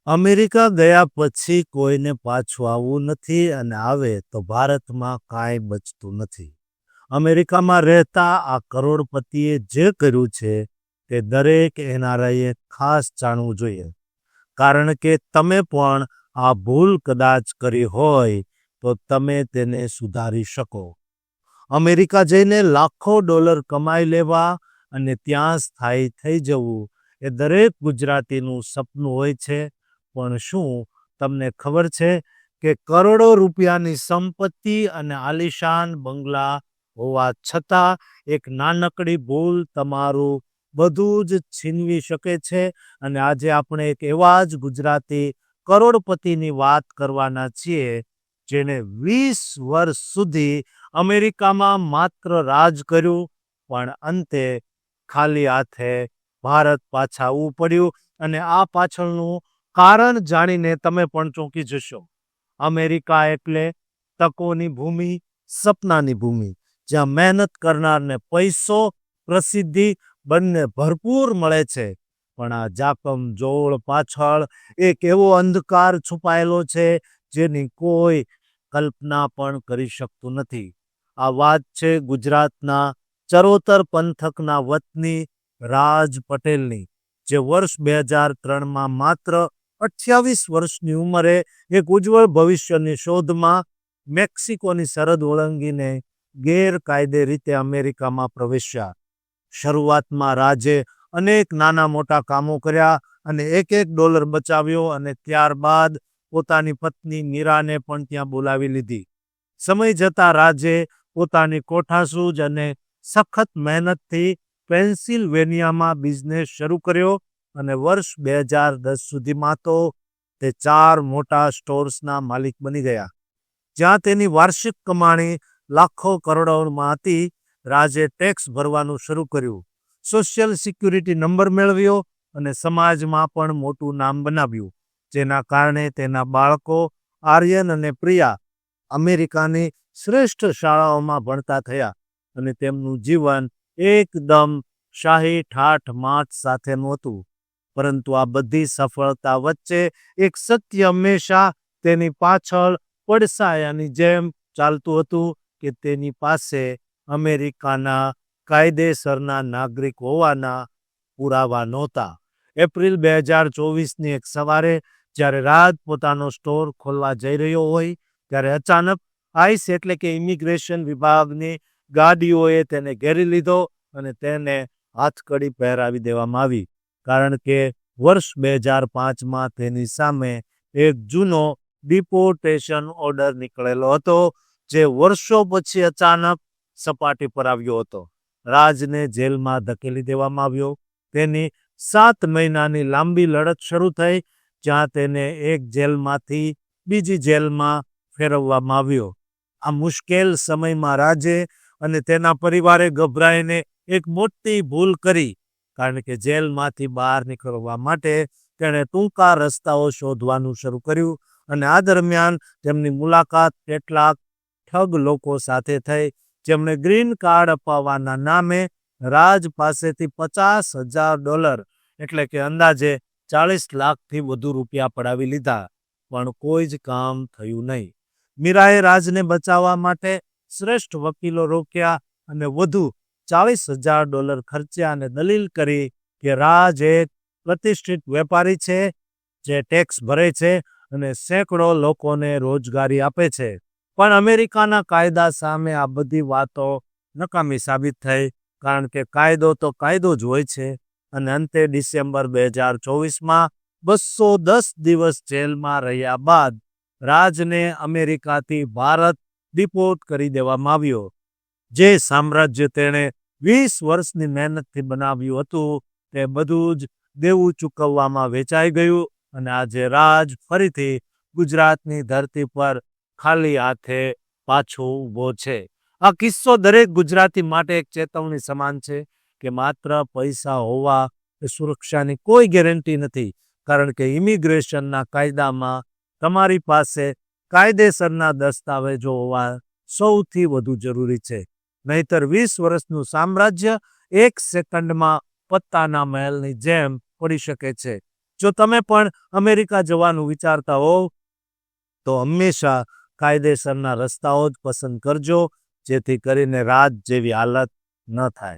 America ગયા પછી કોઈને પાછું આવવું નથી અને આવે તો ભારતમાં કાંઈ બચતું નથી. અમેરિકામાં રહેતા આ કરોડપતિએ જે કર્યું છે તે દરેક એનઆરઆઈએ ખાસ જાણવું જોઈએ. કારણ કે તમે પણ આ ભૂલ કદાચ કરી હોય તો તમે તેને સુધારી શકો. અમેરિકા જઈને લાખો ડોલર કમાઈ લેવા અને ત્યાં સ્થાયી થઈ જવું એ દરેક ગુજરાતીનું સપનું હોય છે. પણ શું તમને ખબર છે કે કરોડો રૂપિયાની સંપત્તિ અને આલિશાન બંગલા હોવા છતાં એક નાનકડી ભૂલ તમારું બધું જ છીનવી શકે છે? અને આજે આપણે એક એવા જ ગુજરાતી કરોડપતિની વાત કરવાના છીએ જેણે 20 વર્ષ સુધી અમેરિકામાં માત્ર રાજ કર્યું, પણ અંતે ખાલી હાથે ભારત પાછા આવવું પડ્યું. અને આ પાછળનું કારણ જાણીને તમે પણ ચોંકી જશો. અમેરિકા એટલે તકોની ભૂમિ, સપનાની ભૂમિ, જ્યાં મહેનત કરનારને પૈસો, પ્રસિદ્ધિ બંને ભરપૂર મળે છે. પણ આ જાકમ જોળ પાછળ એક એવો અંધકાર છુપાયેલો છે જેની કોઈ કલ્પના પણ કરી શકતું નથી. આ વાત છે ગુજરાતના ચરોતર પંથકના વતની રાજ પટેલની, જે વર્ષ 2003માં માત્ર 28 વર્ષની ઉંમરે એક ઉજ્જવળ ભવિષ્યની શોધમાં મેક્સિકોની સરહદ ઓળંગીને ગેરકાયદે રીતે અમેરિકામાં પ્રવેશ્યા. શરૂઆતમાં રાજે અનેક નાના મોટા કામો કર્યા અને એક ડોલર બચાવ્યો અને ત્યારબાદ પોતાની પત્ની મીરાને પણ ત્યાં બોલાવી લીધી. સમય જતાં રાજે પોતાની કોઠાસૂઝ અને સખત મહેનતથી પેન્સિલ્વેનિયામાં બિઝનેસ શરૂ કર્યો અને વર્ષ 2010 સુધીમાં તો તે 4 મોટા સ્ટોર્સના માલિક બની ગયા. જ્યાં તેની વાર્ષિક કમાણી લાખો કરોડોમાં હતી, રાજે ટેક્સ ભરવાનું શરૂ કર્યું, સોશિયલ સિક્યુરિટી નંબર મેળવ્યો અને સમાજમાં પણ મોટું નામ બનાવ્યું. જેના કારણે તેના બાળકો આર્યન અને પ્રિયા અમેરિકાની શ્રેષ્ઠ શાળાઓમાં ભણતા થયા અને તેમનું જીવન એકદમ શાહી ઠાઠ માઠ સાથેનું હતું. પરંતુ આ બધી સફળતા વચ્ચે એક સત્ય હંમેશા તેની પાછળ પડસાયાની જેમ ચાલતું હતું કે તેની પાસે અમેરિકાના કાયદેસરના નાગરિક હોવાના પુરાવા નહોતા. એપ્રિલ 2024ની એક સવારે જ્યારે રાજ પોતાનો સ્ટોર ખોલવા જઈ રહ્યો હોય ત્યારે અચાનક આઈસ એટલે કે ઇમિગ્રેશન વિભાગની ગાડીઓએ તેને ઘેરી લીધો અને તેને હાથકડી પહેરાવી દેવામાં આવી. કારણ કે વર્ષ 2005માં તેની સામે એક જૂનો ડિપોર્ટેશન ઓર્ડર નીકળેલો હતો, જે વર્ષો પછી અચાનક સપાટી પર આવ્યો હતો. રાજને જેલમાં ધકેલી દેવામાં આવ્યો. તેની 7 મહિનાની લાંબી લડત શરૂ થઈ, જ્યાં તેને એક જેલમાંથી બીજી જેલમાં ફેરવવામાં આવ્યો. આ મુશ્કેલ સમયમાં રાજે અને તેના પરિવારે ગભરાઈને એક મોટી ભૂલ કરી, કારણ કે જેલમાંથી બહાર નીકળવા માટે તેણે ટૂંકા રસ્તાઓ શોધવાનું શરૂ કર્યું. અને આ દરમિયાન તેમની મુલાકાત કેટલાક ઠગ લોકો સાથે થઈ, જેમણે ગ્રીન કાર્ડ અપાવવાના નામે રાજ પાસેથી $50,000 એટલે કે અંદાજે 40 લાખથી વધુ રૂપિયા પડાવી લીધા. પણ કોઈ જ કામ થયું નહીં. મીરાએ રાજને બચાવવા માટે શ્રેષ્ઠ વકીલો રોક્યા અને વધુ $40,000 ખર્ચ્યા અને દલીલ કરી કે રાજ એક પ્રતિષ્ઠિત વેપારી છે જે ટેક્સ ભરે છે અને સેંકડો લોકોને રોજગારી આપે છે. પણ અમેરિકાના કાયદા સામે આ બધી વાતો નકામી સાબિત થઈ, કારણ કે કાયદો તો કાયદો જ હોય છે. અને અંતે ડિસેમ્બર 2024માં 210 દિવસ જેલમાં રહ્યા બાદ રાજને અમેરિકાથી ભારત ડિપોર્ટ કરી દેવામાં આવ્યો. જે સામ્રાજ્ય તેણે 20 વર્ષની મહેનતથી બનાવ્યું હતું, તે બધું જ દેવું ચૂકવવામાં વેચાઈ ગયું અને આજે રાજ ફરીથી ગુજરાતની ધરતી પર ખાલી હાથે પાછો ઊભો છે. આ કિસ્સો દરેક ગુજરાતી માટે એક ચેતવણી સમાન છે કે માત્ર પૈસા હોવા એ સુરક્ષાની કોઈ ગેરંટી નથી. કારણ કે ઇમિગ્રેશનના કાયદામાં તમારી પાસે કાયદેસરના દસ્તાવેજો હોવા સૌથી વધુ જરૂરી છે. નહીતર 20 વર્ષનું સામ્રાજ્ય એક સેકન્ડમાં પત્તાના મહેલની જેમ પડી શકે છે. જો તમે પણ અમેરિકા જવાનું વિચારતા હોવ તો હંમેશા કાયદેસરના રસ્તાઓ જ પસંદ કરજો, જેથી કરીને રાત જેવી હાલત ન થાય.